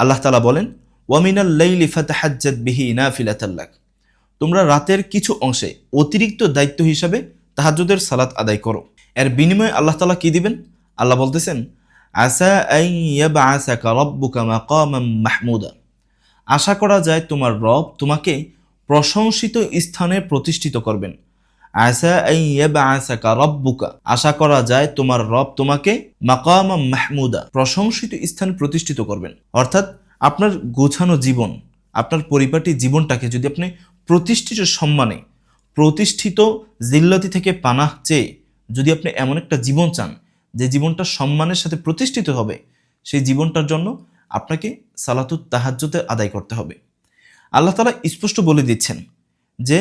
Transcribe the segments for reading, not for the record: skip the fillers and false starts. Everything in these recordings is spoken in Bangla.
আল্লাহ তাআলা বলেন, ওয়ামিনাল লাইলি ফাতাহাজ্জাদ বিহি নাফিলাতাল লাক, তোমরা রাতের কিছু অংশে অতিরিক্ত দায়িত্ব হিসাবে তাহাজ্জুদের সালাত আদায় করো। এর বিনিময়ে আল্লাহ তাআলা কি দিবেন? আল্লাহ বলতেছেন, আসা আন ইয়াবআসাকা রাব্বুকা মাকামান মাহমুদা, আশা করা যায় তোমার রব তোমাকে প্রশংসিত স্থানে প্রতিষ্ঠিত করবেন। আসা আন ইয়াবআসাকা রাব্বুকা, আশা করা যায় তোমার রব তোমাকে মাকামান মাহমুদা, প্রশংসিত স্থানে প্রতিষ্ঠিত করবেন। অর্থাৎ আপনার গোছানো জীবন, আপনার পরিপাটি জীবনটাকে যদি আপনি প্রতিষ্ঠিত সম্মানে, প্রতিষ্ঠিত জিল্লতি থেকে পানাহ চেয়ে যদি আপনি এমন একটা জীবন চান যে জীবনটা সম্মানের সাথে প্রতিষ্ঠিত হবে, সেই জীবনটার জন্য আপনাকে সালাতুত তাহাজ্জুদ আদায় করতে হবে। আল্লাহ তাআলা স্পষ্ট বলে দিচ্ছেন যে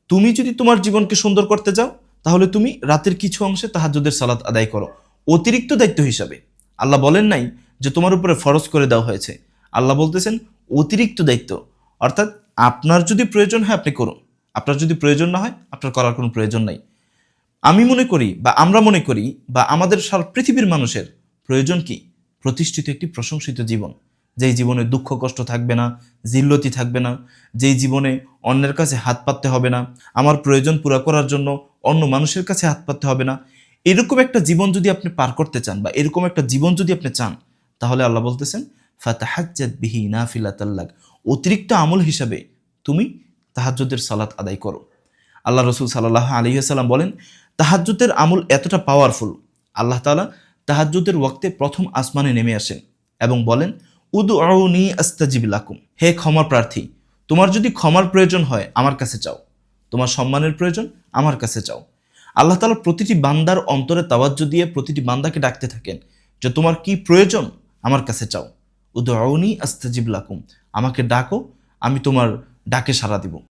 তুমি যদি তোমার জীবনকে সুন্দর করতে যাও, তাহলে তুমি রাতের কিছু অংশে তাহাজ্জুদের সালাত আদায় করো অতিরিক্ত দায়িত্ব হিসাবে। আল্লাহ বলেন নাই যে তোমার উপরে ফরজ করে দেওয়া হয়েছে, আল্লাহ বলতেছেন অতিরিক্ত দায়িত্ব। অর্থাৎ আপনার যদি প্রয়োজন হয় আপনি করুন, আপনার যদি প্রয়োজন না হয় আপনার করার কোনো প্রয়োজন নাই। আমি মনে করি বা আমরা মনে করি বা আমাদের সারা পৃথিবীর মানুষের প্রয়োজন কি? প্রতিষ্ঠিত একটি প্রশংসিত জীবন, যেই জীবনে দুঃখ কষ্ট থাকবে না, জিল্লতি থাকবে না, যেই জীবনে অন্যের কাছে হাত পাততে হবে না, আমার প্রয়োজন পুরা করার জন্য অন্য মানুষের কাছে হাত পাততে হবে না। এরকম একটা জীবন যদি আপনি পার করতে চান বা এরকম একটা জীবন যদি আপনি চান, তাহলে আল্লাহ বলতেছেন ফাতাহাজ্জাদ বিহি নাফিলাতাল লাক, অতিরিক্ত আমল হিসাবে তুমি তাহাজ্জুদের সালাত আদায় করো। আল্লাহ রসুল সাল্লাল্লাহু আলাইহি ওয়াসাল্লাম বলেন, তাহাজ্জুদের আমল এতটা পাওয়ারফুল, আল্লাহ তাআলা তাহাজ্জুদের ওয়াক্তে প্রথম আসমানে নেমে আসেন এবং বলেন, উদউনি আস্তাজিব লাকুম, হে ক্ষমা প্রার্থী, তোমার যদি ক্ষমার প্রয়োজন হয় আমার কাছে চাও, তোমার সম্মানের প্রয়োজন আমার কাছে চাও। আল্লাহ তাআলা প্রতিটি বান্দার অন্তরে তাওয়াজ্জু দিয়ে প্রতিটি বান্দাকে ডাকতে থাকেন যে তোমার কি প্রয়োজন আমার কাছে চাও। উদউনি আস্তাজিব লাকুম, আমাকে ডাকো, আমি তোমার ডাকে সাড়া দিব।